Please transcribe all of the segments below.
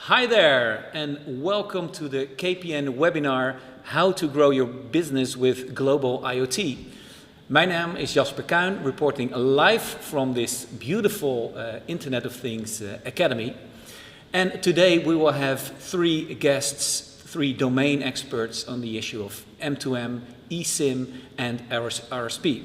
Hi there, and welcome to the KPN webinar, How to Grow Your Business with Global IoT. Mijn naam is Jasper Kuin, reporting live from this beautiful Internet of Things Academy. And today we will have 3 guests, 3 domain experts on the issue of M2M, eSIM and RSP.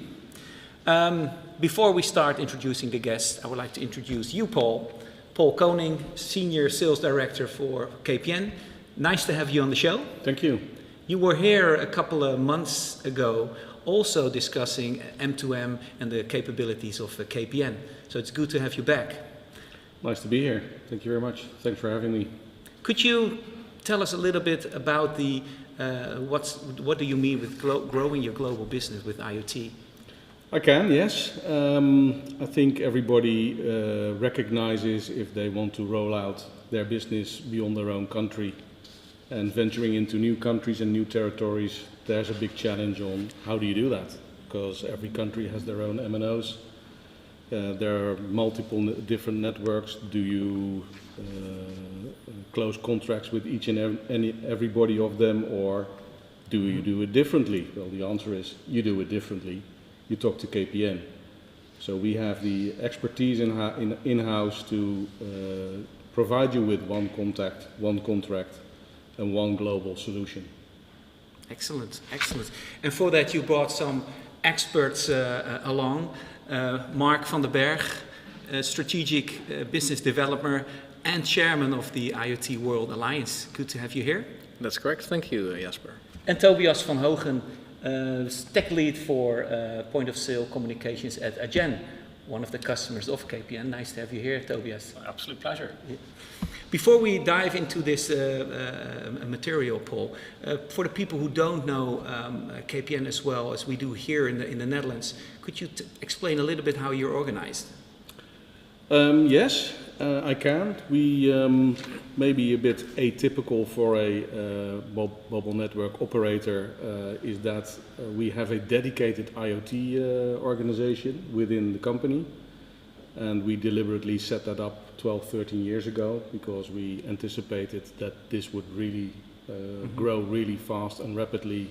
Before we start introducing the guests, I would like to introduce you, Paul. Paul Koning, Senior Sales Director for KPN. Nice to have you on the show. Thank you. You were here a couple of months ago also discussing M2M and the capabilities of KPN. So it's good to have you back. Nice to be here. Thank you very much. Thanks for having me. Could you tell us a little bit about the what do you mean with growing your global business with IoT? I can, yes. I think everybody recognizes if they want to roll out their business beyond their own country and venturing into new countries and new territories, there's a big challenge on how do you do that? Because every country has their own MNOs. There are multiple different networks. Do you close contracts with each and everybody of them, or do you do it differently? Well, the answer is you do it differently. You talk to KPN. So we have the expertise in-house to provide you with one contact, one contract, and one global solution. Excellent, excellent. And for that you brought some experts along. Mark van den Berg, strategic business developer and chairman of the IoT World Alliance. Good to have you here. That's correct. Thank you, Jasper. And Tobias van Hogen, tech lead for point of sale communications at Adyen, one of the customers of KPN. Nice to have you here, Tobias. Absolute pleasure. Yeah. Before we dive into this material, Paul, for the people who don't know KPN as well as we do here in the Netherlands, could you explain a little bit how you're organized? Yes, I can. We may be a bit atypical for a mobile network operator is that we have a dedicated IoT organization within the company. And we deliberately set that up 12, 13 years ago because we anticipated that this would really grow really fast and rapidly,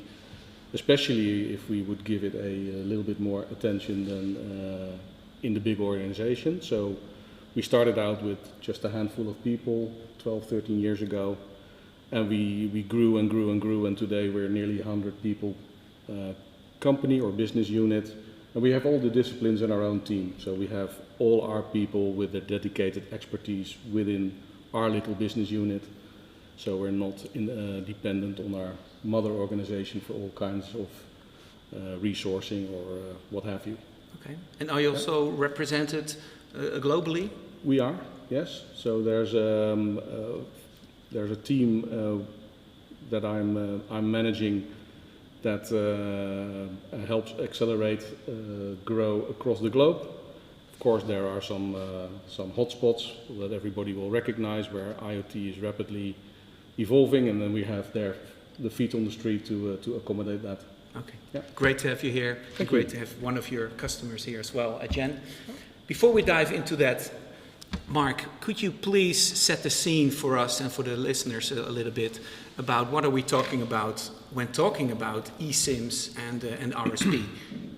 especially if we would give it a little bit more attention than in the big organization. So we started out with just a handful of people 12, 13 years ago, and we grew and grew and grew, and today we're nearly 100 people company or business unit. And we have all the disciplines in our own team. So we have all our people with their dedicated expertise within our little business unit. So we're not dependent on our mother organization for all kinds of resourcing or what have you. Okay. And are you also represented globally? We are, yes. So there's a team that I'm managing that helps accelerate, grow across the globe. Of course, there are some hotspots that everybody will recognize where IoT is rapidly evolving, and then we have the feet on the street to accommodate that. Okay, yeah. Great to have you here. Thank Great you. to have one of your customers here as well, Adyen. Before we dive into that, Mark, could you please set the scene for us and for the listeners a little bit about what are we talking about when talking about eSIMs and RSP?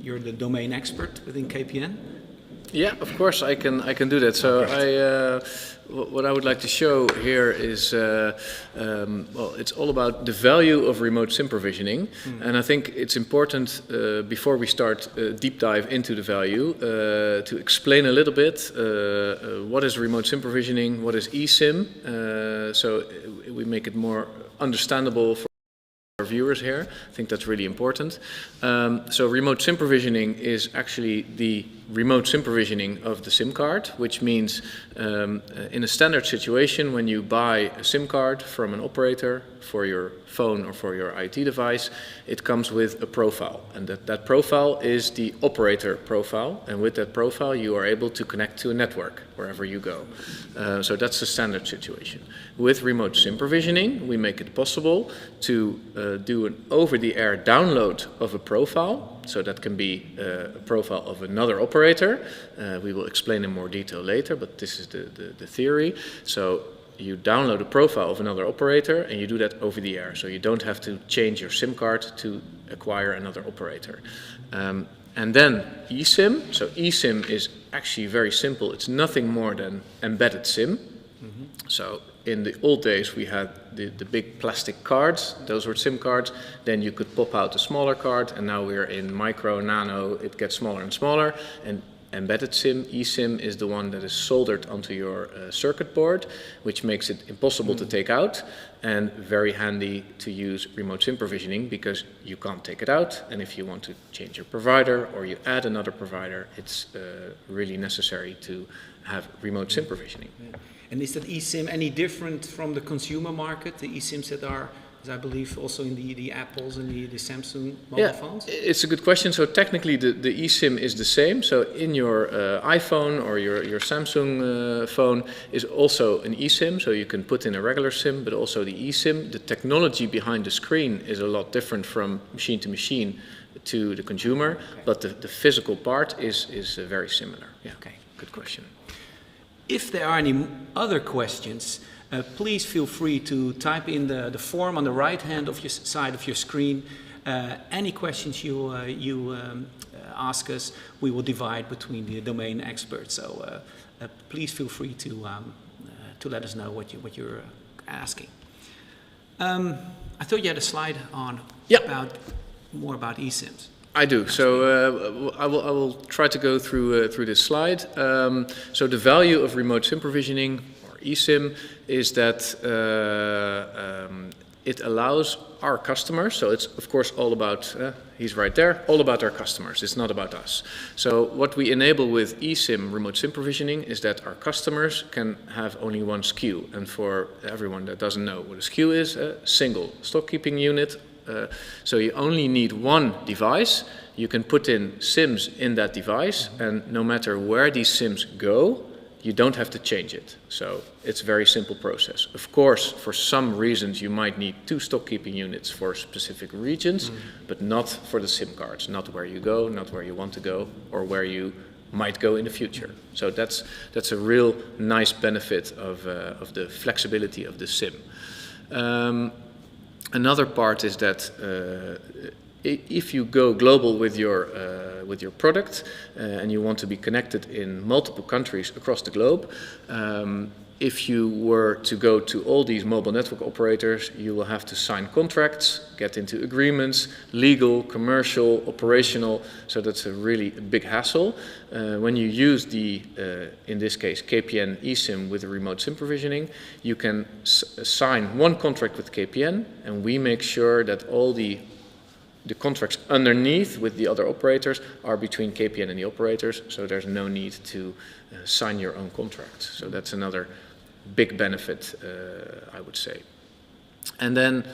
You're the domain expert within KPN. Yeah, of course I can do that. So what I would like to show here is well, it's all about the value of remote SIM provisioning, and I think it's important before we start deep dive into the value to explain a little bit what is remote SIM provisioning, what is eSIM, so we make it more understandable for our viewers here. I think that's really important. So remote SIM provisioning is actually the remote SIM provisioning of the SIM card, which means in a standard situation when you buy a SIM card from an operator for your phone or for your IoT device, it comes with a profile, and that profile is the operator profile, and with that profile you are able to connect to a network wherever you go. So that's the standard situation. With remote SIM provisioning we make it possible to do an over-the-air download of a profile, so that can be a profile of another operator. We will explain in more detail later, but this is the theory. So you download a profile of another operator and you do that over the air. So you don't have to change your SIM card to acquire another operator. And then eSIM. So eSIM is actually very simple. It's nothing more than embedded SIM. So in the old days we had the big plastic cards, those were SIM cards. Then you could pop out a smaller card, and now we're in micro, nano, it gets smaller and smaller. And embedded SIM, eSIM, is the one that is soldered onto your circuit board, which makes it impossible to take out and very handy to use remote SIM provisioning, because you can't take it out, and if you want to change your provider or you add another provider, it's really necessary to have remote SIM provisioning. Yeah. And is that eSIM any different from the consumer market, the eSIMs that are, as I believe, also in the Apples and the Samsung mobile phones? It's a good question. So technically the eSIM is the same. So in your iPhone or your Samsung phone is also an eSIM. So you can put in a regular SIM, but also the eSIM. The technology behind the screen is a lot different from machine to machine to the consumer, but the physical part is very similar. Yeah. Okay, good question. If there are any other questions, please feel free to type in the form on the right hand of your side of your screen. Any questions you ask us, we will divide between the domain experts. So please feel free to let us know what you're asking. I thought you had a slide on more about eSIMs. I do. So I will try to go through this slide. So the value of remote SIM provisioning, or eSIM, is that it allows our customers. So it's of course all about he's right there. All about our customers. It's not about us. So what we enable with eSIM remote SIM provisioning is that our customers can have only one SKU. And for everyone that doesn't know what a SKU is, a single stock keeping unit. So you only need one device. You can put in SIMs in that device, and no matter where these SIMs go, you don't have to change it. So it's a very simple process. Of course, for some reasons you might need 2 stock keeping units for specific regions, but not for the SIM cards, not where you go, not where you want to go, or where you might go in the future. So that's a real nice benefit of the flexibility of the SIM. Another part is that if you go global with your product and you want to be connected in multiple countries across the globe, if you were to go to all these mobile network operators, you will have to sign contracts, get into agreements, legal, commercial, operational. So that's a really big hassle. When you use the, in this case, KPN eSIM with the remote SIM provisioning, you can sign one contract with KPN, and we make sure that all the contracts underneath with the other operators are between KPN and the operators, so there's no need to sign your own contracts. So that's another big benefit, I would say. And then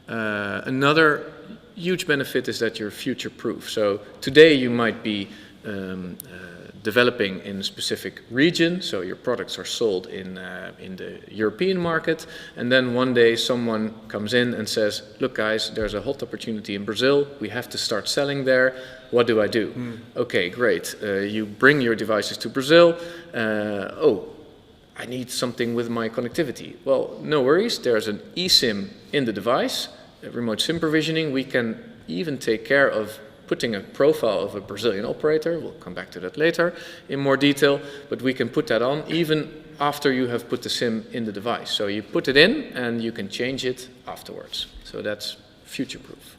another huge benefit is that you're future-proof. So today you might be developing in a specific region, so your products are sold in the European market, and then one day someone comes in and says, look guys, there's a hot opportunity in Brazil, we have to start selling there, what do I do? Okay, great, you bring your devices to Brazil, oh, I need something with my connectivity. Well, no worries, there's an eSIM in the device, remote SIM provisioning, we can even take care of putting a profile of a Brazilian operator. We'll come back to that later in more detail, but we can put that on even after you have put the SIM in the device. So you put it in and you can change it afterwards. So that's future-proof.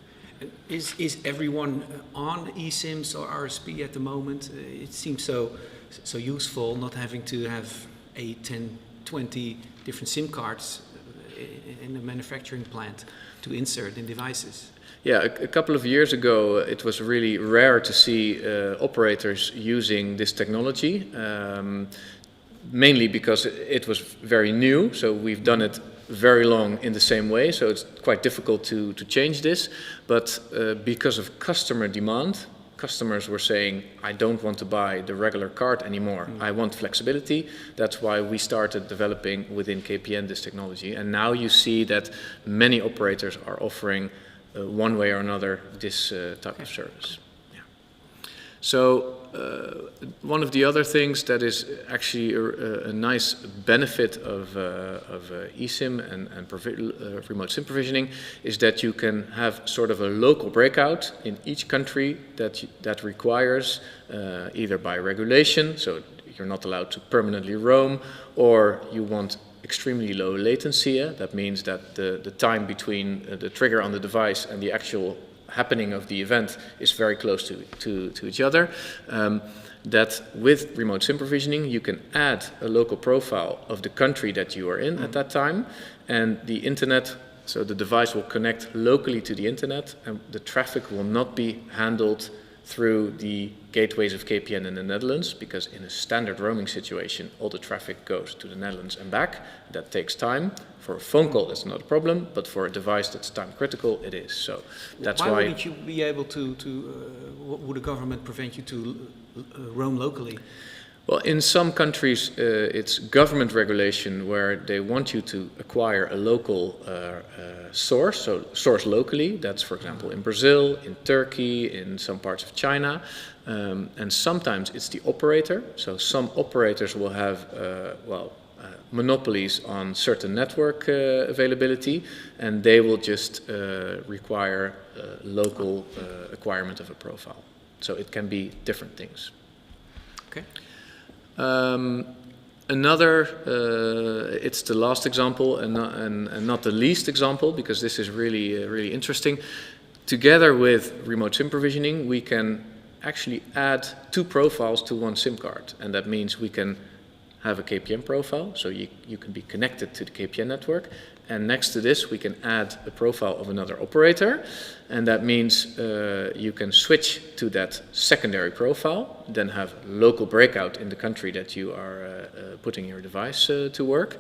Is everyone on eSIMs or RSP at the moment? It seems so useful not having to have 8, 10, 20 different SIM cards in the manufacturing plant to insert in devices. Yeah, a couple of years ago it was really rare to see operators using this technology, mainly because it was very new, so we've done it very long in the same way, so it's quite difficult to change this, but because of customer demand, customers were saying, I don't want to buy the regular card anymore, I want flexibility. That's why we started developing within KPN this technology, and now you see that many operators are offering one way or another this type of service. Yeah. So one of the other things that is actually a nice benefit of eSIM and remote SIM provisioning is that you can have sort of a local breakout in each country that requires either by regulation, so you're not allowed to permanently roam, or you want extremely low latency. That means that the time between the trigger on the device and the actual happening of the event is very close to each other. That with remote SIM provisioning you can add a local profile of the country that you are in at that time, and the internet, so the device will connect locally to the internet, and the traffic will not be handled through the gateways of KPN in the Netherlands, because in a standard roaming situation all the traffic goes to the Netherlands and back. That takes time. For a phone call that's not a problem, but for a device that's time critical it is. So that's why... Why wouldn't you be able to would the government prevent you to roam locally? Well, in some countries it's government regulation where they want you to acquire a local source, so source locally. That's, for example, in Brazil, in Turkey, in some parts of China. And sometimes it's the operator. So some operators will have, monopolies on certain network availability, and they will just require local acquirement of a profile. So it can be different things. Okay. Another, it's the last example and not the least example, because this is really interesting. Together with remote SIM provisioning, we can actually add 2 profiles to one SIM card, and that means we can have a KPN profile, so you can be connected to the KPN network, and next to this we can add a profile of another operator, and that means you can switch to that secondary profile, then have local breakout in the country that you are putting your device to work.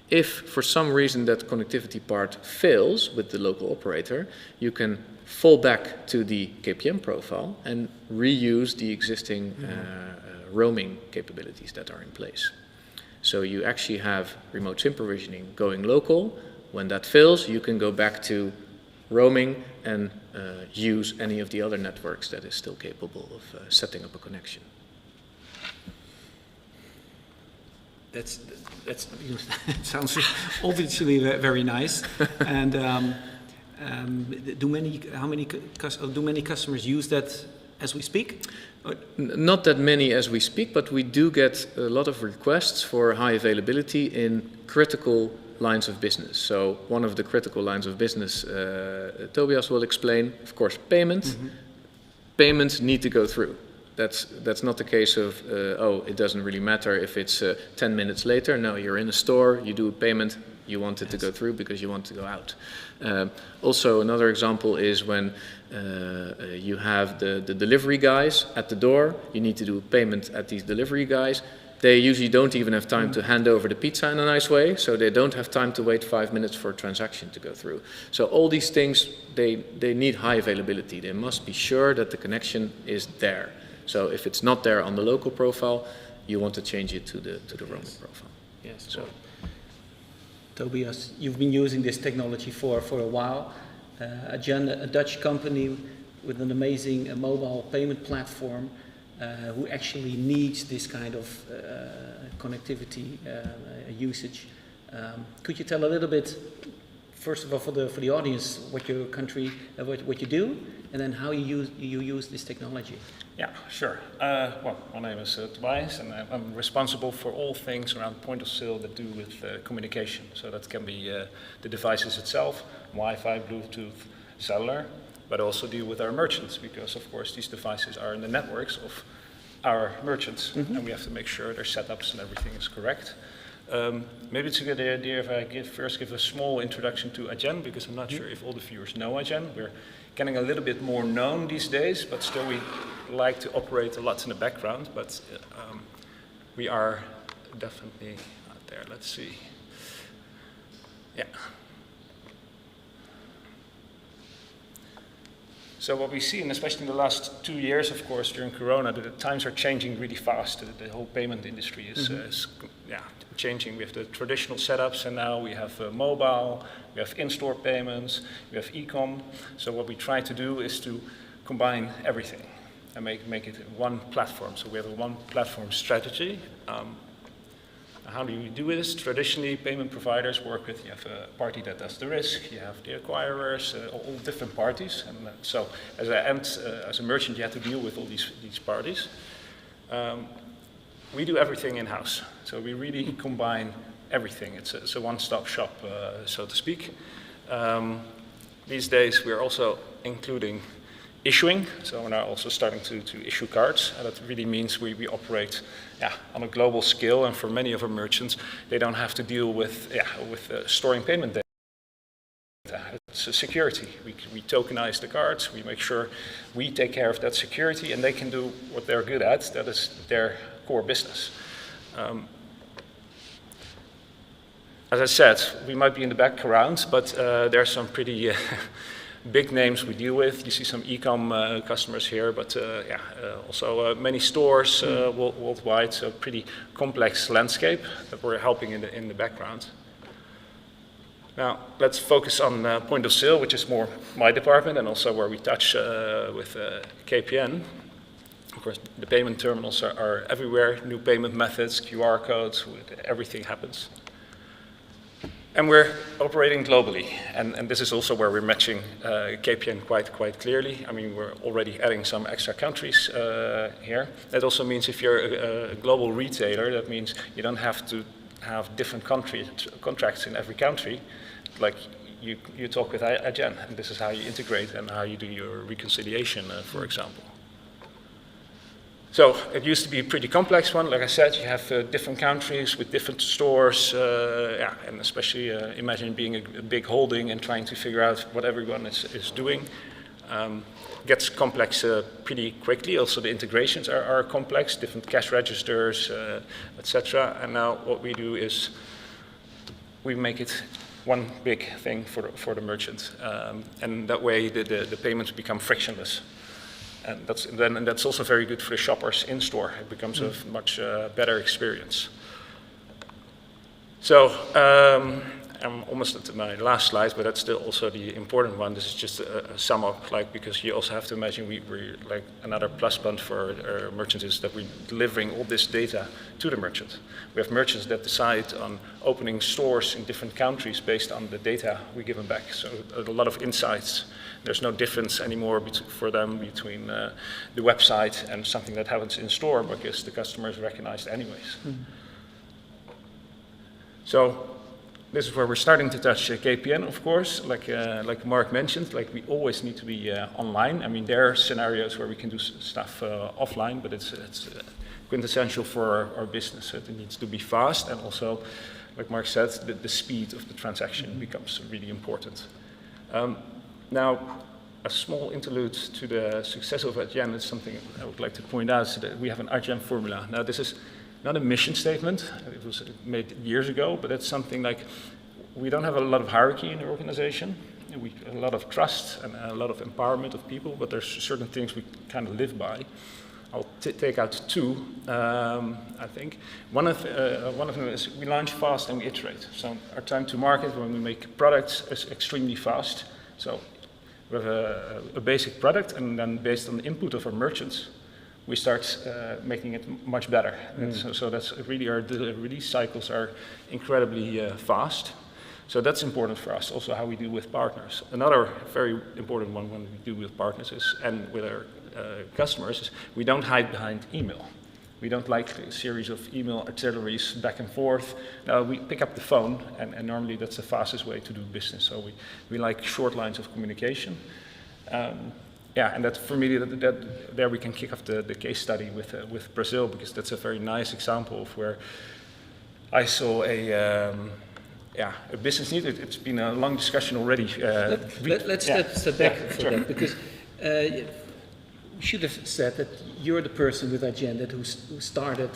If for some reason that connectivity part fails with the local operator, you can fall back to the KPN profile and reuse the existing roaming capabilities that are in place. So you actually have remote SIM provisioning going local. When that fails, you can go back to roaming and use any of the other networks that is still capable of setting up a connection. That sounds obviously very nice. And do many customers use that as we speak? Not that many as we speak, but we do get a lot of requests for high availability in critical lines of business. So one of the critical lines of business, Tobias will explain, of course, payment. Mm-hmm. Payments need to go through. That's not the case of, it doesn't really matter if it's 10 minutes later. No, you're in a store, you do a payment, you want it to go through because you want to go out. Also, another example is when you have the delivery guys at the door. You need to do a payment at these delivery guys. They usually don't even have time to hand over the pizza in a nice way, so they don't have time to wait 5 minutes for a transaction to go through. So all these things, they need high availability. They must be sure that the connection is there. So if it's not there on the local profile, you want to change it to the roaming profile. Yes. So. Tobias, you've been using this technology for a while. Adyen, a Dutch company with an amazing mobile payment platform who actually needs this kind of connectivity usage. Could you tell a little bit, first of all, for the audience, what your country, what you do, and then how you use this technology? Yeah, sure. Well, my name is Tobias, and I'm responsible for all things around point of sale that do with communication. So that can be the devices itself, Wi-Fi, Bluetooth, cellular, but also deal with our merchants, because of course these devices are in the networks of our merchants, mm-hmm. and we have to make sure their setups and everything is correct. Maybe it's a good idea if I first give a small introduction to Adyen, because I'm not sure if all the viewers know Adyen. We're getting a little bit more known these days, but still we like to operate a lot in the background, but we are definitely out there. Let's see. Yeah. So what we see, and especially in the last 2 years, of course, during Corona, the times are changing really fast. The whole payment industry is, changing. We have the traditional setups, and now we have mobile, we have in-store payments, we have e-com. So what we try to do is to combine everything. and make it one platform. So we have a one platform strategy. How do you do this? Traditionally, payment providers work with, you have a party that does the risk, you have the acquirers, all different parties. And so as a merchant, you have to deal with all these parties. We do everything in-house. So we really combine everything. It's a one-stop shop, so to speak. These days, we're also including issuing, so we're now also starting to issue cards, and that really means we operate on a global scale, and for many of our merchants, they don't have to deal with storing payment data. It's a security. We tokenize the cards, we make sure we take care of that security, and they can do what they're good at, that is their core business. As I said, we might be in the background, but there are some pretty big names we deal with. You see some e-com customers here, but also many stores worldwide, so pretty complex landscape that we're helping in the background. Now, let's focus on point of sale, which is more my department and also where we touch with KPN. Of course, the payment terminals are everywhere, new payment methods, QR codes, everything happens. And we're operating globally, and this is also where we're matching KPN quite clearly. I mean, we're already adding some extra countries here. That also means if you're a global retailer, that means you don't have to have different contracts in every country. Like you talk with Adyen, and this is how you integrate and how you do your reconciliation, for example. So it used to be a pretty complex one. Like I said, you have different countries with different stores, and especially imagine being a big holding and trying to figure out what everyone is doing. Gets complex pretty quickly. Also, the integrations are complex, different cash registers, etc. And now what we do is we make it one big thing for the merchant, and that way the payments become frictionless. And that's also very good for the shoppers in store. It becomes a much better experience. So I'm almost at my last slide, but that's still also the important one. This is just a sum up, because you also have to imagine we're like another plus point for our merchants is that we're delivering all this data to the merchant. We have merchants that decide on opening stores in different countries based on the data we give them back. So a lot of insights. There's no difference anymore for them between the website and something that happens in store because the customer is recognized anyways. Mm-hmm. So this is where we're starting to touch KPN, of course. Like Mark mentioned, we always need to be online. I mean, there are scenarios where we can do stuff offline, but it's quintessential for our business. It needs to be fast, and also, like Mark said, the speed of the transaction becomes really important. Now, a small interlude to the success of Adyen is something I would like to point out, so that we have an Adyen formula. Now, this is not a mission statement. It was made years ago, but it's something like we don't have a lot of hierarchy in the organization. We have a lot of trust and a lot of empowerment of people, but there's certain things we kind of live by. I'll take out two, I think. One of them is we launch fast and we iterate. So our time to market when we make products is extremely fast. So we have a basic product, and then based on the input of our merchants, we start making it much better. So that's really the release cycles are incredibly fast. So that's important for us. Also, how we do with partners. Another very important one when we do with partners and with our customers is we don't hide behind email. We don't like a series of email artilleries back and forth. We pick up the phone, and normally that's the fastest way to do business. So we like short lines of communication. And that for me, there we can kick off the case study with Brazil, because that's a very nice example of where I saw a business need. It's been a long discussion already. Let's step back for that, because we should have said that you're the person with Adyen who started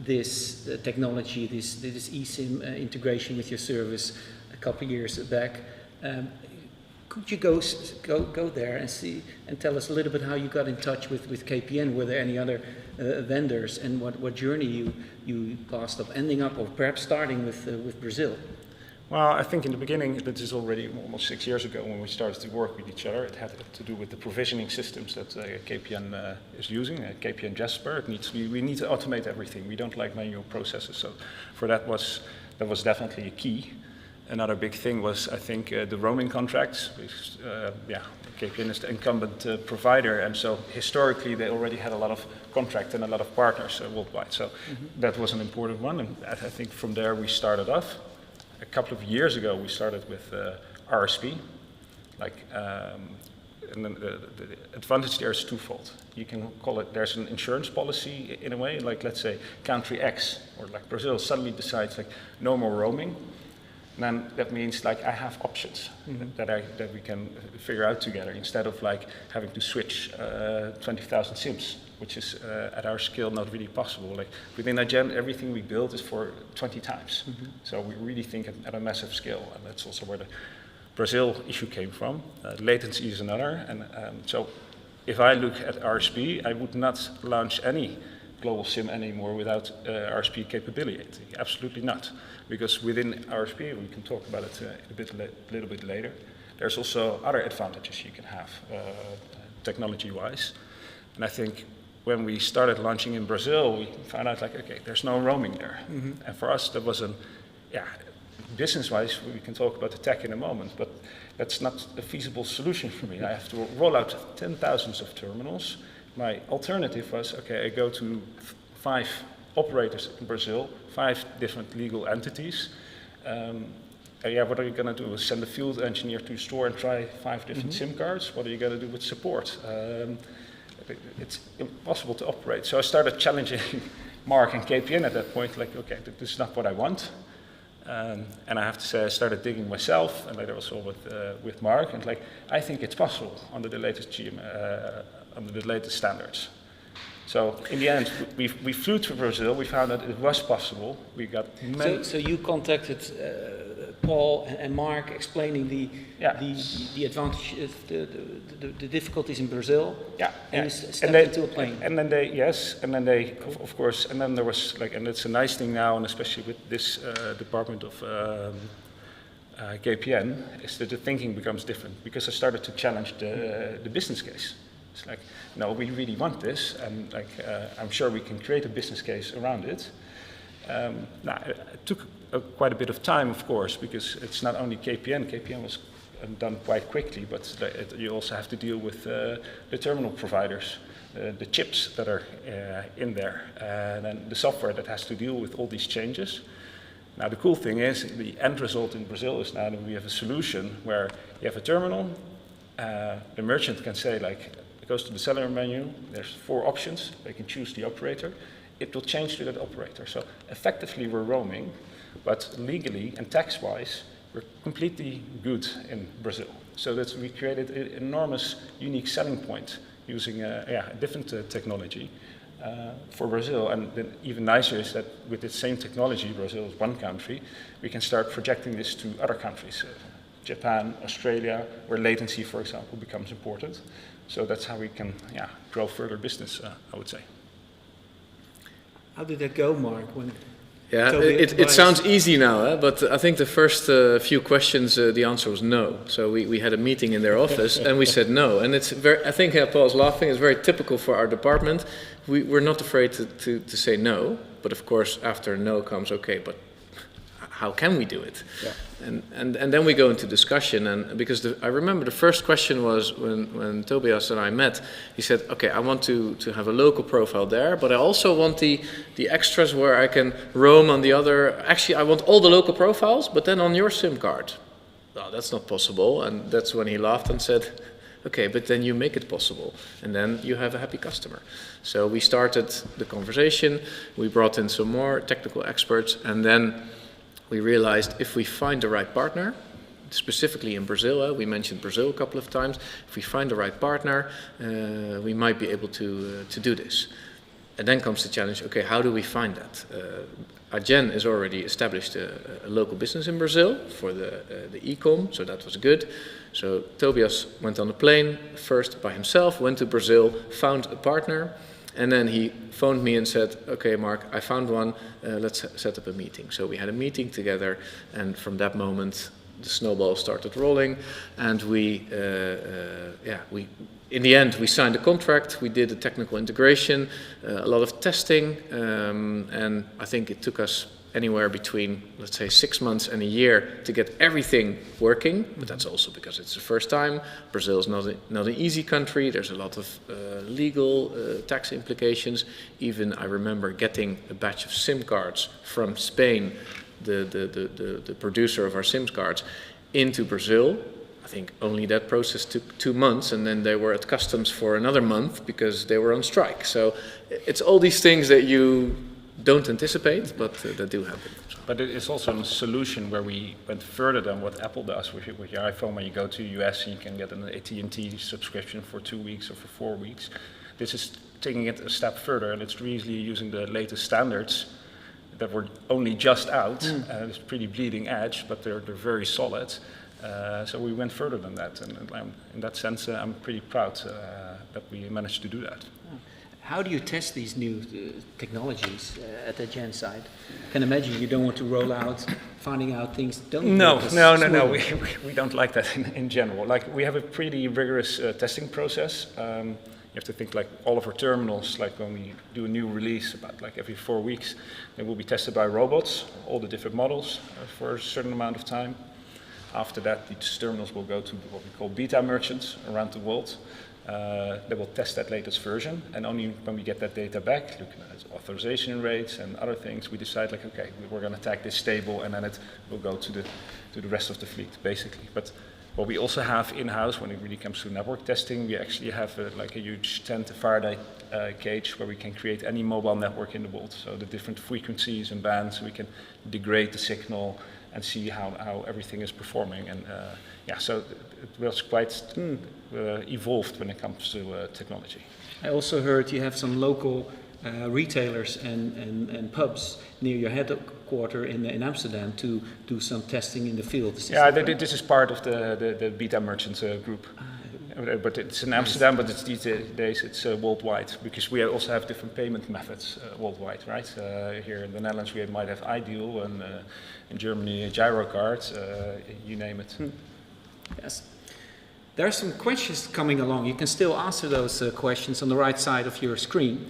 this technology, this eSIM integration with your service a couple of years back. Could you go there and see and tell us a little bit how you got in touch with KPN? Were there any other vendors, and what journey you passed up, ending up, or perhaps starting with Brazil? Well, I think in the beginning, this is already almost 6 years ago when we started to work with each other. It had to do with the provisioning systems that KPN is using, KPN Jasper. We need to automate everything. We don't like manual processes, so for that was definitely a key. Another big thing was, I think, the roaming contracts. KPN is the incumbent provider, and so historically they already had a lot of contracts and a lot of partners worldwide. So that was an important one, and I think from there we started off. A couple of years ago, we started with RSP. And then the advantage there is twofold. You can call it, there's an insurance policy in a way, like let's say country X, or like Brazil suddenly decides like no more roaming. Then that means like I have options that we can figure out together instead of like having to switch 20,000 SIMs, which is at our scale not really possible. Like within Adyen, everything we build is for 20 times. So we really think at a massive scale, and that's also where the Brazil issue came from. Latency is another, and so if I look at RSP, I would not launch any global SIM anymore without RSP capability. Absolutely not. Because within RSP, we can talk about it a little bit later, there's also other advantages you can have technology-wise. And I think when we started launching in Brazil, we found out like, okay, there's no roaming there. And for us, that was business-wise, we can talk about the tech in a moment, but that's not a feasible solution for me. I have to roll out 10,000s of terminals. My alternative was, okay, I go to 5 operators in Brazil, 5 different legal entities. What are you going to do? Send a field engineer to a store and try 5 different SIM cards? What are you going to do with support? It's impossible to operate. So I started challenging Mark and KPN at that point, like, okay, this is not what I want. And I have to say, I started digging myself, and later also with Mark, and like, I think it's possible under the latest under the latest standards. So in the end, we flew to Brazil. We found that it was possible. We got many. So you contacted Paul and Mark, explaining the advantages, the difficulties in Brazil. And you stepped into a plane. And then they of course, and then there was like, and it's a nice thing now, and especially with this department of KPN, is that the thinking becomes different, because I started to challenge the business case. It's like, no, we really want this, and like, I'm sure we can create a business case around it. It took quite a bit of time, of course, because it's not only KPN. KPN was done quite quickly, but you also have to deal with the terminal providers, the chips that are in there, and then the software that has to deal with all these changes. Now, the cool thing is, the end result in Brazil is now that we have a solution where you have a terminal, the merchant can say, like, it goes to the seller menu, there's 4 options, they can choose the operator, it will change to that operator. So effectively we're roaming, but legally and tax-wise, we're completely good in Brazil. So we created an enormous, unique selling point using a different technology for Brazil. And then even nicer is that with the same technology, Brazil is one country, we can start projecting this to other countries. Japan, Australia, where latency, for example, becomes important. So that's how we can grow further business, I would say. How did that go, Mark? It sounds easy now, but I think the first few questions, the answer was no. So we had a meeting in their office and we said no. And it's I think Paul's laughing, it's very typical for our department. We're not afraid to say no, but of course after no comes, okay, but how can we do it? Yeah. And then we go into discussion, and because I remember the first question was when Tobias and I met, he said, okay, I want to have a local profile there, but I also want the extras where I can roam on the other. Actually, I want all the local profiles, but then on your SIM card. No, that's not possible. And that's when he laughed and said, okay, but then you make it possible, and then you have a happy customer. So we started the conversation, we brought in some more technical experts, and then we realized if we find the right partner, specifically in Brazil, we mentioned Brazil a couple of times, if we find the right partner, we might be able to do this. And then comes the challenge, okay, how do we find that? Adyen has already established a local business in Brazil for the e-com, so that was good. So Tobias went on a plane first by himself, went to Brazil, found a partner, And then he phoned me and said, okay, Mark, I found one, let's set up a meeting. So we had a meeting together, and from that moment, the snowball started rolling, and in the end, we signed a contract, we did a technical integration, a lot of testing, and I think it took us anywhere between, let's say, 6 months and a year to get everything working, but that's also because it's the first time. Brazil is not an easy country, there's a lot of legal tax implications. Even I remember getting a batch of SIM cards from Spain, the producer of our SIM cards, into Brazil. I think only that process took 2 months, and then they were at customs for another month because they were on strike. So it's all these things that you don't anticipate, but that do happen. So. But it is also a solution where we went further than what Apple does with your iPhone. When you go to the US, you can get an AT&T subscription for 2 weeks or for 4 weeks. This is taking it a step further, and it's really using the latest standards that were only just out. It's pretty bleeding edge, but they're very solid. So we went further than that, and in that sense, I'm pretty proud that we managed to do that. How do you test these new technologies at the Adyen side? I can imagine you don't want to roll out, finding out things don't No. work as smoothly. We don't like that in general. Like, we have a pretty rigorous testing process. You have to think like all of our terminals, like when we do a new release, about like every 4 weeks, they will be tested by robots, all the different models for a certain amount of time. After that, these terminals will go to what we call beta merchants around the world. They will test that latest version, and only when we get that data back, looking at its authorization rates and other things, we decide like, okay, we're going to tag this stable, and then it will go to the rest of the fleet, basically. But what we also have in-house, when it really comes to network testing, we actually have like a huge 10 Faraday cage where we can create any mobile network in the world. So the different frequencies and bands, we can degrade the signal and see how everything is performing. And so it was quite evolved when it comes to technology. I also heard you have some local retailers and pubs near your headquarters in Amsterdam to do some testing in the field. This is part of the beta merchants group. But it's in Amsterdam, but these days it's worldwide, because we also have different payment methods worldwide, right? Here in the Netherlands we might have Ideal, and in Germany Girocard, you name it. Yes. There are some questions coming along. You can still answer those questions on the right side of your screen.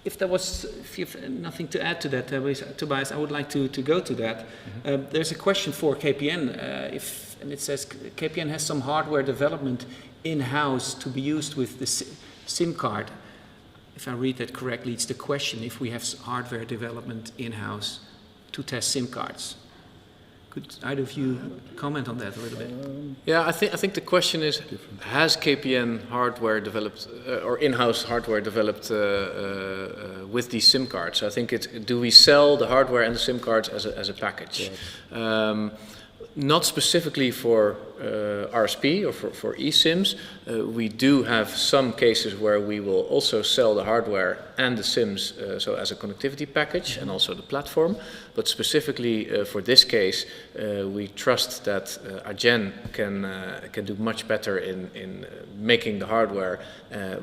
If you have nothing to add to that, Tobias, I would like to go to that. There's a question for KPN, and it says KPN has some hardware development in-house to be used with the SIM card. If I read that correctly, it's the question if we have hardware development in-house to test SIM cards. Could either of you comment on that a little bit? I think the question is, has KPN hardware developed or in-house hardware developed with these SIM cards? I think do we sell the hardware and the SIM cards as a package? Right. Not specifically for RSP or for eSIMs. We do have some cases where we will also sell the hardware and the SIMs, so as a connectivity package, and also the platform. But specifically for this case, we trust that Adyen can do much better in making the hardware.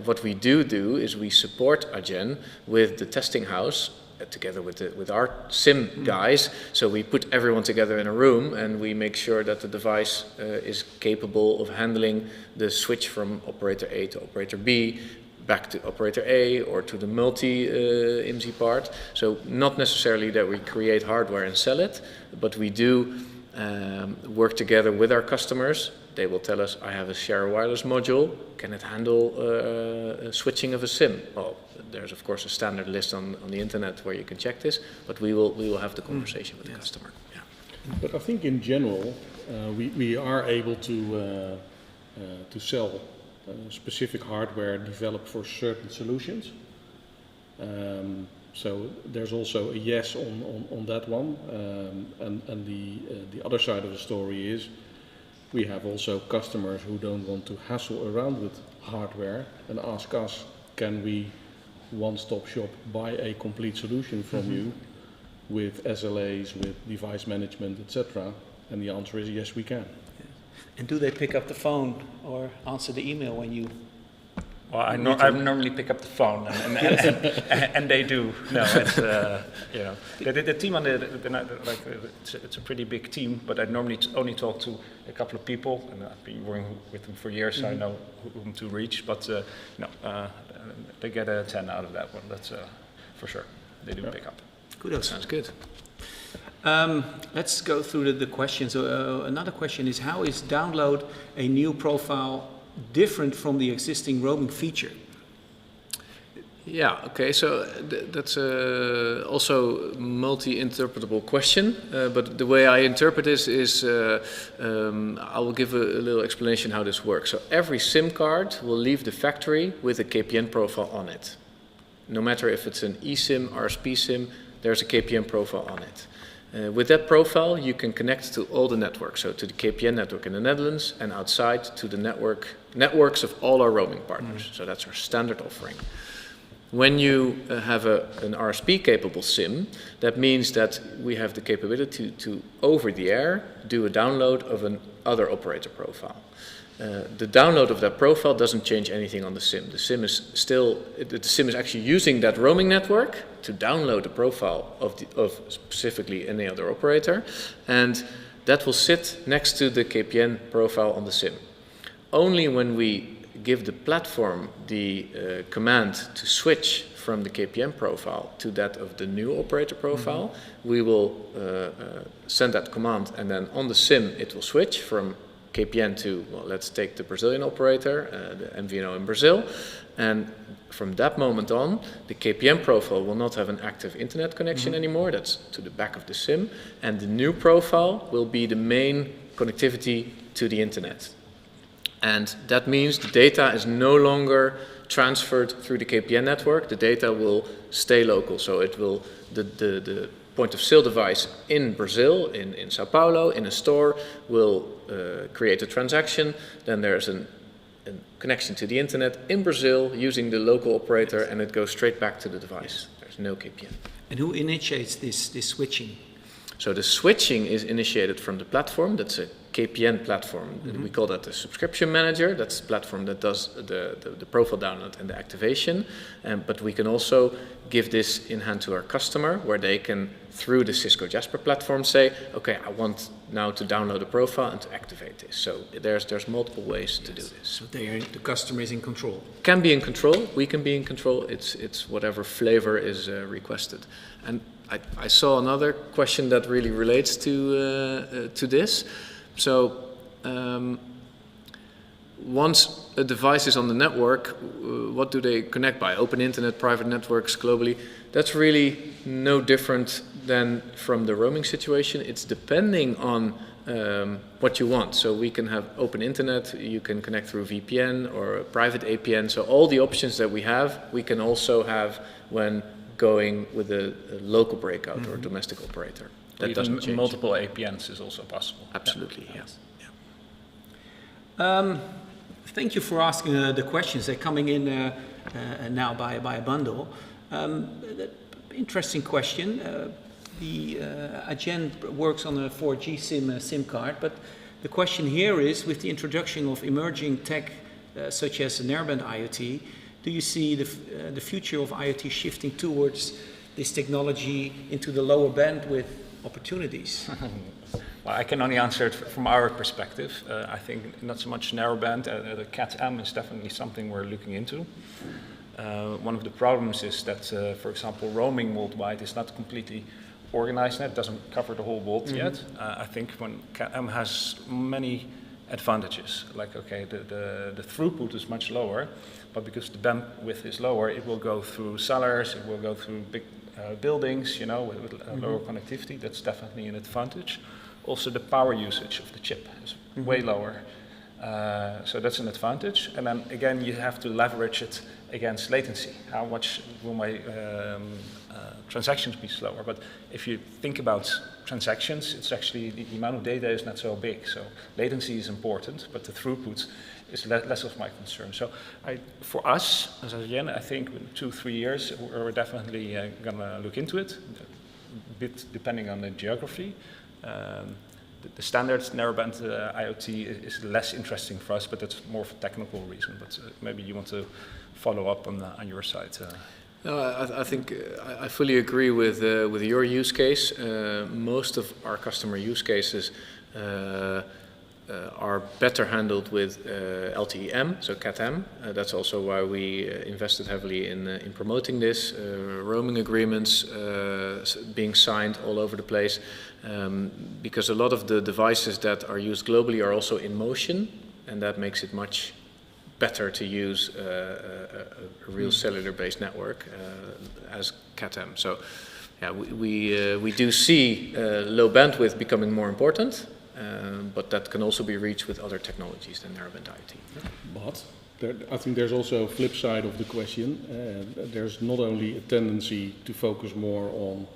What we do is we support Adyen with the testing house, together with our SIM guys. So we put everyone together in a room, and we make sure that the device is capable of handling the switch from operator A to operator B, back to operator A, or to the multi-IMSI part. So not necessarily that we create hardware and sell it, but we do work together with our customers. They will tell us, I have a share wireless module, can it handle switching of a SIM? Well, there's of course a standard list on the internet where you can check this, but we will have the conversation with the customer. Yeah. But I think in general, we are able to sell specific hardware developed for certain solutions. So there's also a yes on that one. And the other side of the story is we have also customers who don't want to hassle around with hardware and ask us, can we one-stop shop buy a complete solution from you with SLAs, with device management, etc. And the answer is yes, we can. And do they pick up the phone or answer the email when you Well, I normally pick up the phone, and they do. No, it's you know, the team on it's a pretty big team, but I normally only talk to a couple of people, and I've been working with them for years, so I know whom to reach. But they get a 10 out of that one. That's for sure. They do pick up. Kudos. Sounds good. Let's go through the questions. Another question is, how is download a new profile different from the existing roaming feature? Yeah, okay, so that's also a multi-interpretable question, but the way I interpret this is, I will give a little explanation how this works. So every SIM card will leave the factory with a KPN profile on it. No matter if it's an eSIM, RSP SIM, there's a KPN profile on it. With that profile, you can connect to all the networks, so to the KPN network in the Netherlands and outside to the networks of all our roaming partners. So that's our standard offering. When you have an RSP-capable SIM, that means that we have the capability to over the air, do a download of an other operator profile. The download of that profile doesn't change anything on the SIM. The SIM is actually using that roaming network to download the profile of specifically any other operator, and that will sit next to the KPN profile on the SIM. Only when we give the platform the command to switch from the KPN profile to that of the new operator profile, we will send that command, and then on the SIM it will switch from KPN to, well, let's take the Brazilian operator, the MVNO in Brazil, and from that moment on, the KPN profile will not have an active internet connection anymore, that's to the back of the SIM, and the new profile will be the main connectivity to the internet. And that means the data is no longer transferred through the KPN network, the data will stay local, so it will, the point of sale device in Brazil, in Sao Paulo, in a store, will create a transaction, then there's a connection to the internet in Brazil using the local operator, and it goes straight back to the device. There's no KPN. And who initiates this switching? So the switching is initiated from the platform. That's a KPN platform. We call that the subscription manager. That's the platform that does the profile download and the activation. But we can also give this in hand to our customer, where they can, through the Cisco Jasper platform, say, okay, I want now to download a profile and to activate this. So there's multiple ways to do this. So the customer is in control. Can be in control. We can be in control. It's whatever flavor is requested. And I saw another question that really relates to this. So once a device is on the network, what do they connect by? Open internet, private networks globally? That's really no different than from the roaming situation. It's depending on what you want. So we can have open internet, you can connect through VPN or a private APN. So all the options that we have, we can also have when going with a local breakout or domestic operator. That doesn't change. Multiple APNs is also possible. Absolutely, yes. Yeah. Thank you for asking the questions. They're coming in now by a bundle. Interesting question. The Adyen works on a 4G SIM card, but the question here is, with the introduction of emerging tech such as narrowband IoT, do you see the future of IoT shifting towards this technology into the lower bandwidth opportunities? Well, I can only answer it from our perspective. I think not so much narrowband. The Cat-M is definitely something we're looking into. One of the problems is that, for example, roaming worldwide is not completely organized yet. It doesn't cover the whole world yet. I think when Cat-M has many advantages. Like, okay, the throughput is much lower, but because the bandwidth is lower, it will go through cellars, it will go through big buildings, you know, with lower connectivity. That's definitely an advantage. Also, the power usage of the chip is way lower. So that's an advantage. And then again, you have to leverage it against latency. How much will my transactions be slower? But if you think about transactions, it's actually the amount of data is not so big. So latency is important, but the throughput is less of my concern. So for us, as Adyen, I think in 2-3 years, we're definitely going to look into it, a bit depending on the geography. the standard narrowband IoT is less interesting for us, but that's more for technical reason. But maybe you want to follow up on your side. No, I think I fully agree with your use case. Most of our customer use cases are better handled with LTE-M, so CAT-M. That's also why we invested heavily in promoting this. Roaming agreements being signed all over the place, because a lot of the devices that are used globally are also in motion, and that makes it much better to use a real cellular-based network as CAT-M. So, yeah, we do see low bandwidth becoming more important. But that can also be reached with other technologies than narrowband IoT. But I think there's also a flip side of the question. There's not only a tendency to focus more on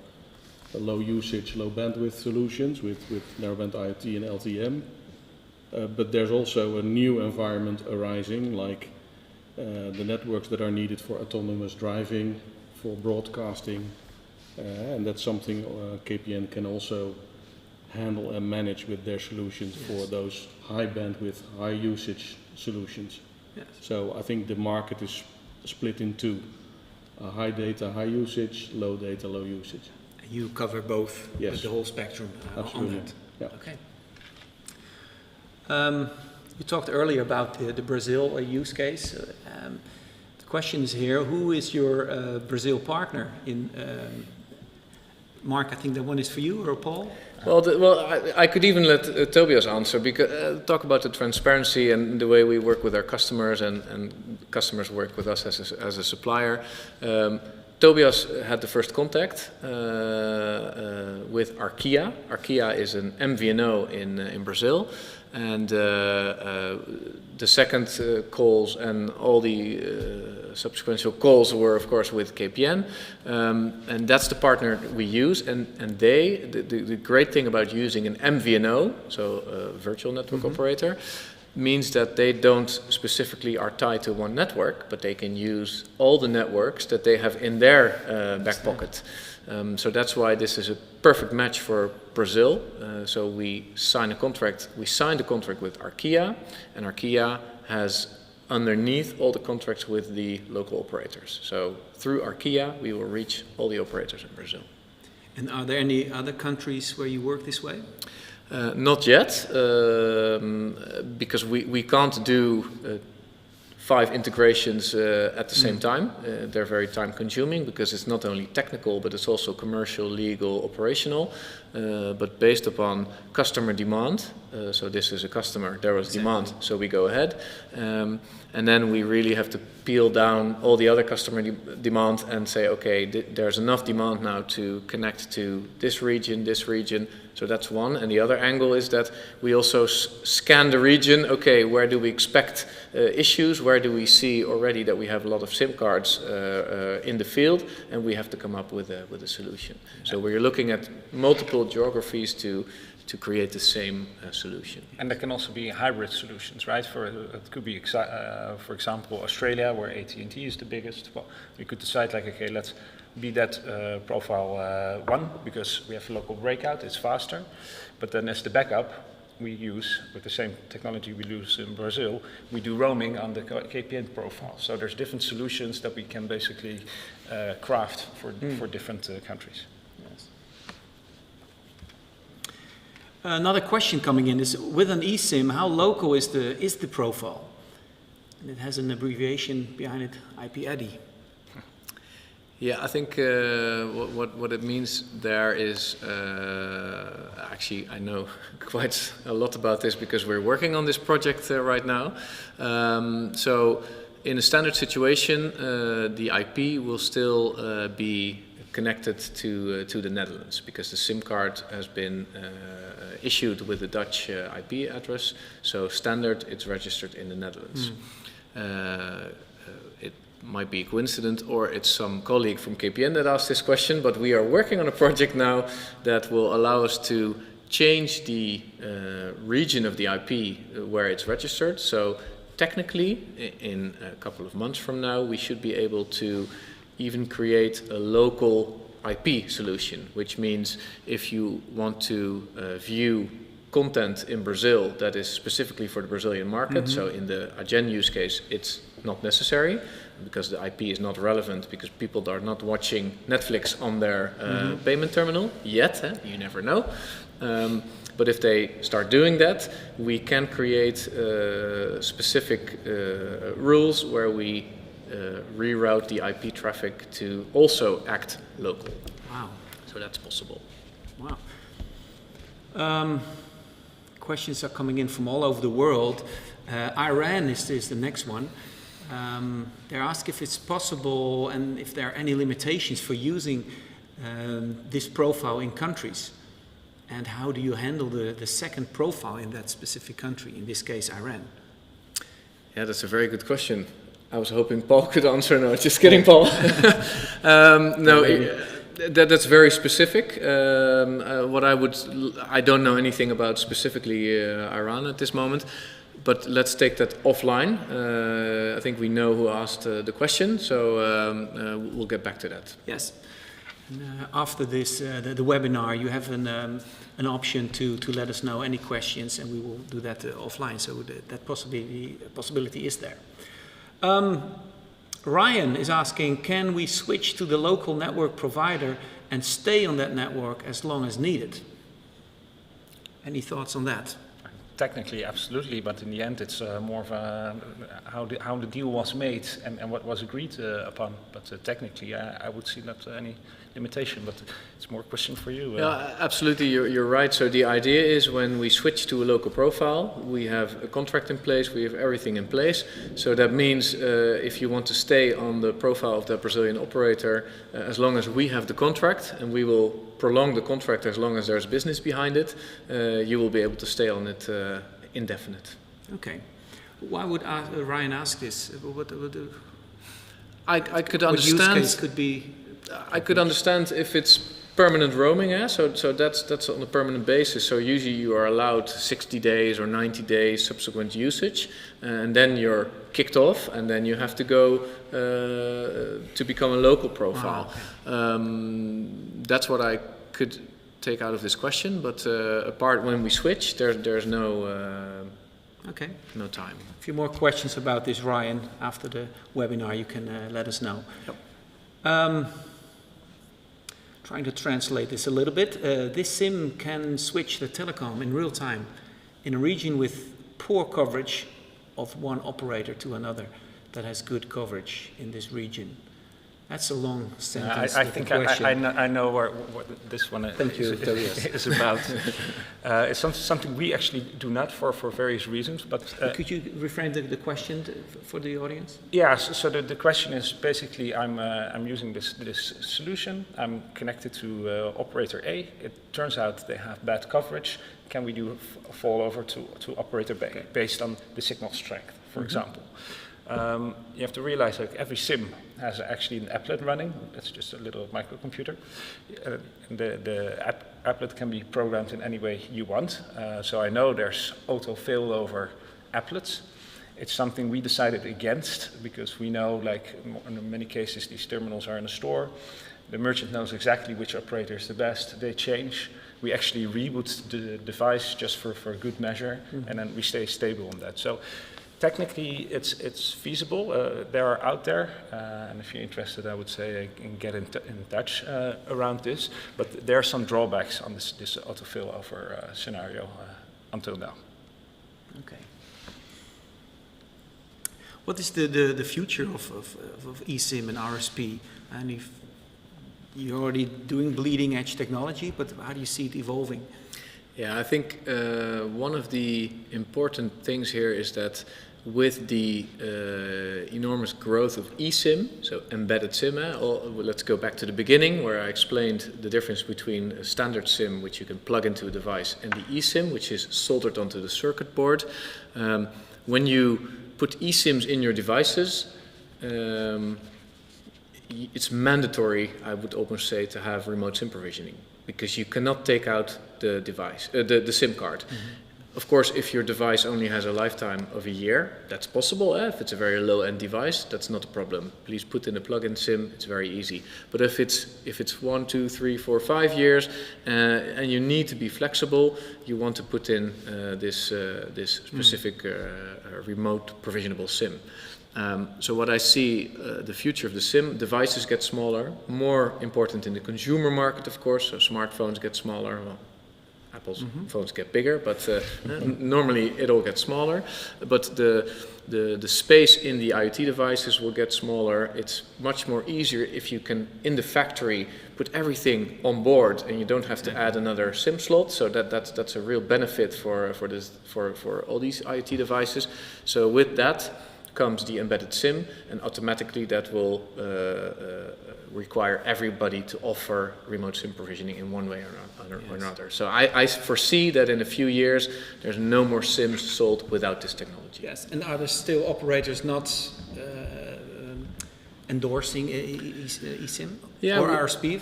low usage, low bandwidth solutions with narrowband IoT and LTE-M, but there's also a new environment arising, like the networks that are needed for autonomous driving, for broadcasting, and that's something KPN can also handle and manage with their solutions. Yes. For those high bandwidth, high usage solutions. Yes. So I think the market is split in two: high data, high usage; low data, low usage. You cover both. Yes. With the whole spectrum. Absolutely. On that. Yeah. Okay. You talked earlier about the Brazil use case. The question is here: who is your Brazil partner in? Mark, I think that one is for you, or Paul? Well, I could even let Tobias answer, because talk about the transparency and the way we work with our customers, and customers work with us as a supplier. Tobias had the first contact with Arkia. Arkia is an MVNO in Brazil, and the second calls and all the subsequent calls were, of course, with KPN, and that's the partner we use. And the great thing about using an MVNO, so a virtual network operator, means that they don't specifically are tied to one network, but they can use all the networks that they have in their back pocket. So that's why this is a perfect match for Brazil. So we signed a contract with Arkia, and Arkia has underneath all the contracts with the local operators. So through Arkia, we will reach all the operators in Brazil. And are there any other countries where you work this way? Not yet, because we can't do 5 integrations at the same time. They're very time consuming, because it's not only technical, but it's also commercial, legal, operational, but based upon customer demand. So this is a customer, there was demand, so we go ahead. And then we really have to peel down all the other customer demand and say, okay, there's enough demand now to connect to this region. So that's one. And the other angle is that we also scan the region. Okay, where do we expect issues? Where do we see already that we have a lot of SIM cards in the field, and we have to come up with a solution. So we're looking at multiple geographies to create the same solution. And there can also be hybrid solutions, right? It could be, for example, Australia, where AT&T is the biggest. Well, we could decide, like, okay, let's be that profile 1, because we have a local breakout, it's faster. But then as the backup, we use, with the same technology we use in Brazil, we do roaming on the KPN profile. So there's different solutions that we can basically craft for different countries. Another question coming in is, with an eSIM, how local is the profile? And it has an abbreviation behind it, IP-ADDI. Yeah, I think what it means there is, actually I know quite a lot about this, because we're working on this project right now. So in a standard situation, the IP will still be connected to the Netherlands, because the SIM card has been issued with a Dutch IP address. So standard, it's registered in the Netherlands. It might be a coincidence, or it's some colleague from KPN that asked this question, but we are working on a project now that will allow us to change the region of the IP where it's registered. So technically, in a couple of months from now, we should be able to even create a local IP solution, which means if you want to view content in Brazil that is specifically for the Brazilian market. So in the Adyen use case, it's not necessary because the IP is not relevant because people are not watching Netflix on their payment terminal yet. You never know. But if they start doing that, we can create specific rules where we reroute the IP traffic to also act local. Wow. So that's possible. Wow. Questions are coming in from all over the world. Iran is the next one. They're asked if it's possible and if there are any limitations for using this profile in countries. And how do you handle the second profile in that specific country, in this case Iran? Yeah, that's a very good question. I was hoping Paul could answer. No, just kidding, Paul. That's very specific. I don't know anything about specifically Iran at this moment, but let's take that offline. I think we know who asked the question, so we'll get back to that. Yes. And, after this, the webinar, you have an option to let us know any questions, and we will do that offline. So that possibility is there. Ryan is asking, can we switch to the local network provider and stay on that network as long as needed? Any thoughts on that? Technically, absolutely, but in the end, it's more of a, how the deal was made and what was agreed upon. But technically, I would see not any limitation, but it's more a question for you. Yeah, absolutely, you're right. So the idea is when we switch to a local profile, we have a contract in place, we have everything in place. So that means if you want to stay on the profile of the Brazilian operator, as long as we have the contract, and we will prolong the contract as long as there's business behind it, you will be able to stay on it indefinite. Okay. Why would Ryan ask this? I could understand. What use case could be? I could understand if it's permanent roaming, so that's on a permanent basis. So usually you are allowed 60 days or 90 days subsequent usage, and then you're kicked off, and then you have to go to become a local profile. Ah, okay. That's what I could take out of this question. But apart when we switch, there's no Okay. no time. A few more questions about this, Ryan. After the webinar, you can let us know. Yep. Trying to translate this a little bit. This SIM can switch the telecom in real time in a region with poor coverage of one operator to another that has good coverage in this region. That's a long sentence. I think I know what this one is about. It's something we actually do not for various reasons. But could you reframe the question for the audience? Yeah. So the question is basically I'm using this solution. I'm connected to operator A. It turns out they have bad coverage. Can we do a fallover to operator B based on the signal strength, for example? You have to realize that every SIM has actually an applet running. That's just a little microcomputer. The applet can be programmed in any way you want. So I know there's auto failover applets. It's something we decided against because we know, like in many cases, these terminals are in a store. The merchant knows exactly which operator is the best. They change. We actually reboot the device just for good measure, and then we stay stable on that. So technically, it's feasible. They are out there, and if you're interested, I would say I can get in touch around this. But there are some drawbacks on this autofill over scenario until now. Okay. What is the future of eSIM and RSP? And if you're already doing bleeding edge technology, but how do you see it evolving? Yeah, I think one of the important things here is that with the enormous growth of eSIM, so embedded SIM, let's go back to the beginning where I explained the difference between a standard SIM, which you can plug into a device, and the eSIM, which is soldered onto the circuit board. When you put eSIMs in your devices, it's mandatory, I would almost say, to have remote SIM provisioning, because you cannot take out the device, the SIM card. Of course, if your device only has a lifetime of a year, that's possible. If it's a very low-end device, that's not a problem. Please put in a plug-in SIM, it's very easy. But if it's 1, 2, 3, 4, 5 years, and you need to be flexible, you want to put in this specific remote provisionable SIM. So what I see, the future of the SIM, devices get smaller, more important in the consumer market, of course, so smartphones get smaller. Well, Apple's phones get bigger, but normally it all gets smaller. But the space in the IoT devices will get smaller. It's much more easier if you can, in the factory, put everything on board and you don't have to add another SIM slot. So that's a real benefit for all these IoT devices. So with that comes the embedded SIM, and automatically that will require everybody to offer remote SIM provisioning in one way or another. So I foresee that in a few years there's no more SIMs sold without this technology. Yes, and are there still operators not endorsing eSIM or RSP?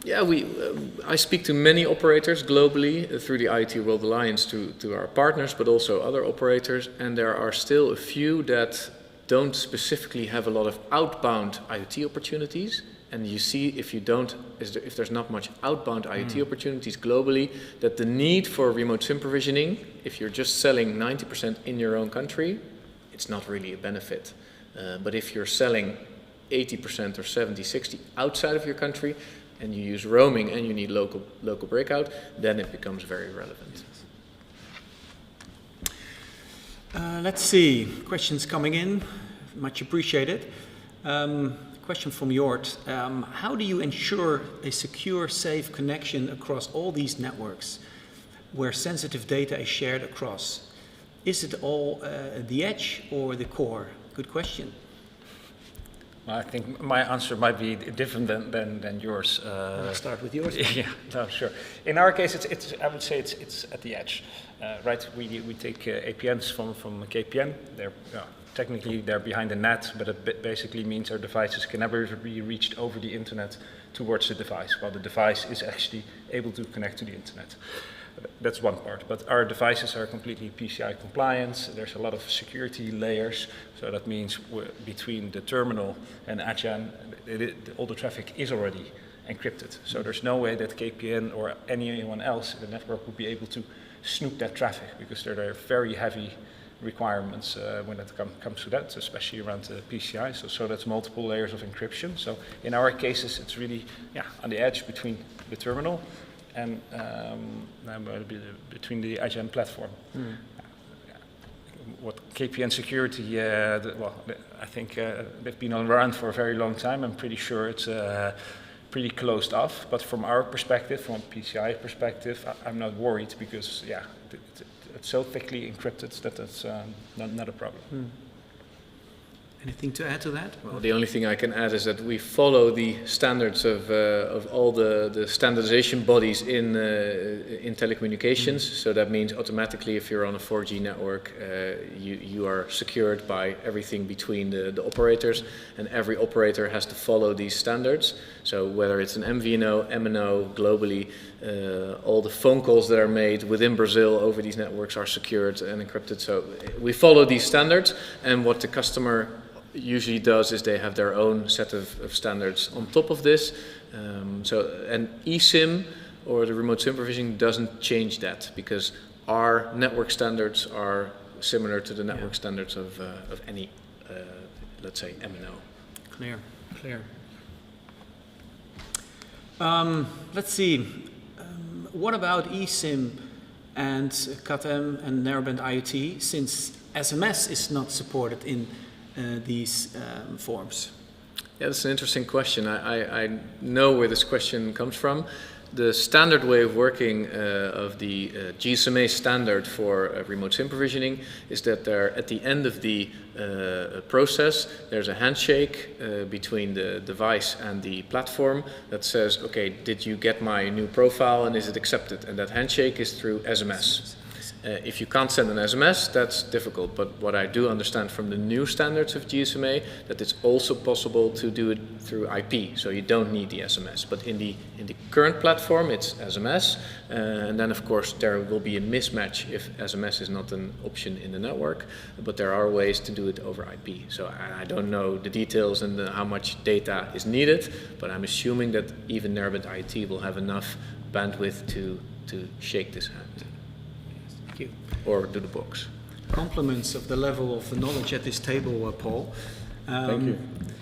Yeah, I speak to many operators globally through the IoT World Alliance to our partners, but also other operators, and there are still a few that don't specifically have a lot of outbound IoT opportunities. And you see, if there's not much outbound IoT opportunities globally, that the need for remote SIM provisioning, if you're just selling 90% in your own country, it's not really a benefit. But if you're selling 80% or 70, 60 outside of your country, and you use roaming and you need local breakout, then it becomes very relevant. Let's see, questions coming in, much appreciated. Question from Jort. How do you ensure a secure, safe connection across all these networks where sensitive data is shared across? Is it all the edge or the core? Good question. I think my answer might be different than yours. I'll start with yours. Yeah, no, sure. In our case, I would say it's at the edge, right? We take APNs from KPN. Technically they're behind the net, but it basically means our devices can never be reached over the internet towards the device, while the device is actually able to connect to the internet. That's one part, but our devices are completely PCI compliant. There's a lot of security layers, so that means between the terminal and Adyen, all the traffic is already encrypted. So there's no way that KPN or anyone else in the network will be able to snoop that traffic, because there are very heavy requirements when it comes to that, especially around PCI. So that's multiple layers of encryption. So in our cases, it's really on the edge between the terminal and between the Adyen platform. What KPN security, I think they've been around for a very long time. I'm pretty sure it's pretty closed off. But from our perspective, from a PCI perspective, I'm not worried, because it's so thickly encrypted that that's not a problem. Anything to add to that? Well, the only thing I can add is that we follow the standards of all the standardization bodies in telecommunications. So that means automatically, if you're on a 4G network, you are secured by everything between the operators, and every operator has to follow these standards. So whether it's an MVNO, MNO, globally, all the phone calls that are made within Brazil over these networks are secured and encrypted. So we follow these standards, and what the customer usually does is they have their own set of standards on top of this. And eSIM or the remote SIM provisioning doesn't change that, because our network standards are similar to the network standards of any, let's say, MNO. Clear. Let's see. What about eSIM and CAT-M and narrowband IoT, since SMS is not supported in these forms? Yeah, that's an interesting question. I know where this question comes from. The standard way of working of the GSMA standard for remote SIM provisioning is that there, at the end of the process, there's a handshake between the device and the platform that says, okay, did you get my new profile and is it accepted? And that handshake is through SMS. If you can't send an SMS, that's difficult. But what I do understand from the new standards of GSMA, that it's also possible to do it through IP. So you don't need the SMS. But in the current platform, it's SMS. And then, of course, there will be a mismatch if SMS is not an option in the network. But there are ways to do it over IP. So I don't know the details and how much data is needed. But I'm assuming that even Nerbit IoT will have enough bandwidth to shake this hand. Thank you. Or do the box. Compliments of the level of the knowledge at this table, Paul. Thank you.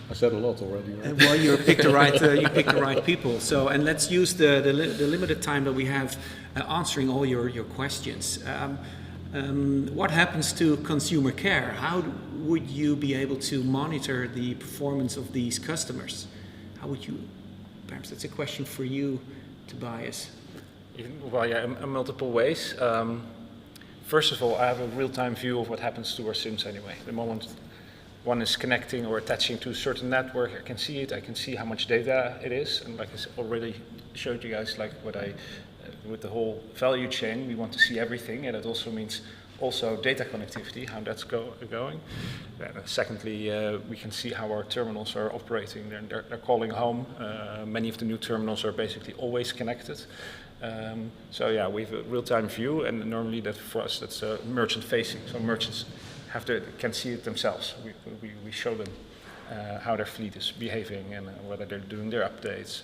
I said a lot already. Right? Well, you picked the right people. So, and let's use the limited time that we have answering all your questions. What happens to consumer care? How would you be able to monitor the performance of these customers? How would you? Perhaps that's a question for you, Tobias. Well, yeah, in multiple ways. First of all, I have a real-time view of what happens to our SIMs anyway. The moment one is connecting or attaching to a certain network, I can see it, I can see how much data it is, and like I already showed you guys, like what with the whole value chain, we want to see everything, and it also means also data connectivity, how that's going. Secondly, we can see how our terminals are operating. They're calling home. Many of the new terminals are basically always connected. So yeah, we have a real-time view, and normally that for us that's merchant-facing. So merchants can see it themselves. We show them how their fleet is behaving and whether they're doing their updates,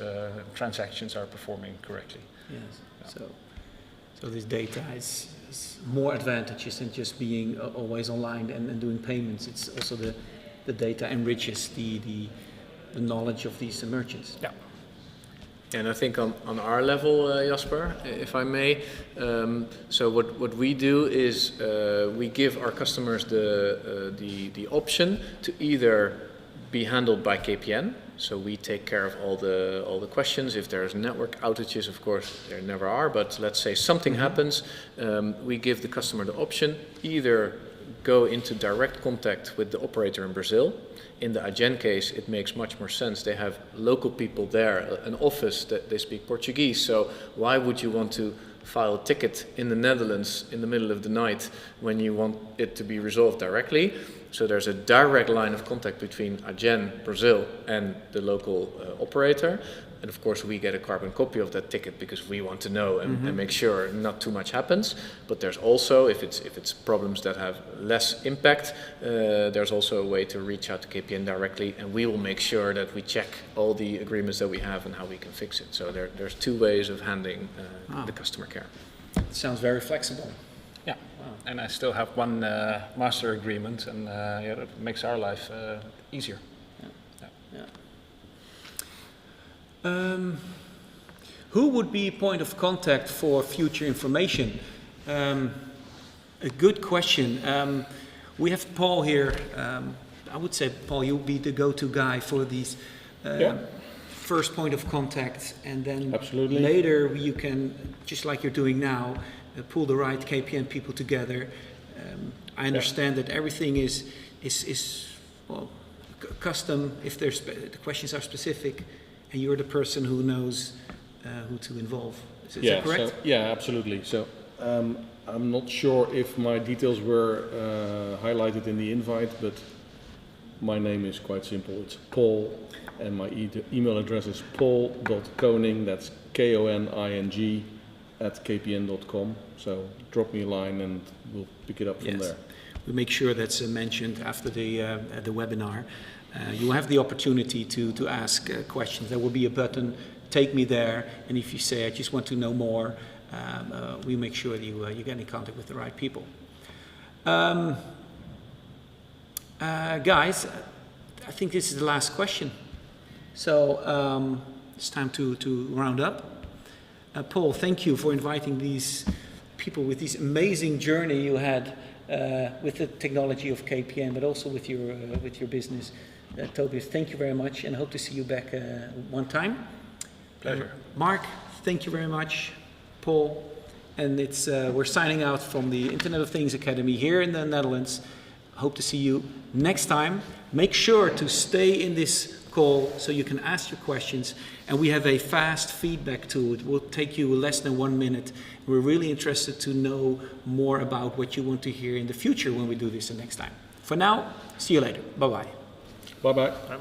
transactions are performing correctly. Yes. Yeah. So this data is more advantages than just being always online and doing payments. It's also the data enriches the knowledge of these merchants. Yeah. And I think on our level, Jasper, if I may, so what we do is we give our customers the option to either be handled by KPN. So we take care of all the questions. If there's network outages, of course, there never are, but let's say something happens, we give the customer the option, either go into direct contact with the operator in Brazil. In the Adyen case, it makes much more sense. They have local people there, an office that they speak Portuguese, so why would you want to file a ticket in the Netherlands in the middle of the night when you want it to be resolved directly? So there's a direct line of contact between Adyen, Brazil, and the local operator. And of course, we get a carbon copy of that ticket because we want to know and make sure not too much happens. But there's also, if it's problems that have less impact, there's also a way to reach out to KPN directly, and we will make sure that we check all the agreements that we have and how we can fix it. So there's two ways of handling the customer care. It sounds very flexible. Yeah, wow. And I still have one master agreement, and yeah, that makes our life easier. Who would be point of contact for future information? A good question. We have Paul here. I would say, Paul, you'll be the go-to guy for these first point of contact, and then Absolutely. Later you can, just like you're doing now, pull the right KPN people together. I understand that everything is well, custom if the questions are specific. And you're the person who knows who to involve. Is that correct? So, yeah, absolutely. So I'm not sure if my details were highlighted in the invite, but my name is quite simple. It's Paul, and my email address is paul.koning, that's KONING, @kpn.com. So drop me a line and we'll pick it up from there. We'll make sure that's mentioned after the webinar. You have the opportunity to ask questions. There will be a button, take me there, and if you say, I just want to know more, we make sure that you get in contact with the right people. Guys, I think this is the last question. So it's time to round up. Paul, thank you for inviting these people with this amazing journey you had with the technology of KPN, but also with your business. Tobias, thank you very much, and I hope to see you back one time. Pleasure. Mark, thank you very much. Paul, and we're signing out from the Internet of Things Academy here in the Netherlands. Hope to see you next time. Make sure to stay in this call so you can ask your questions. And we have a fast feedback tool. It will take you less than 1 minute. We're really interested to know more about what you want to hear in the future when we do this the next time. For now, see you later. Bye-bye. Bye-bye. Bye-bye.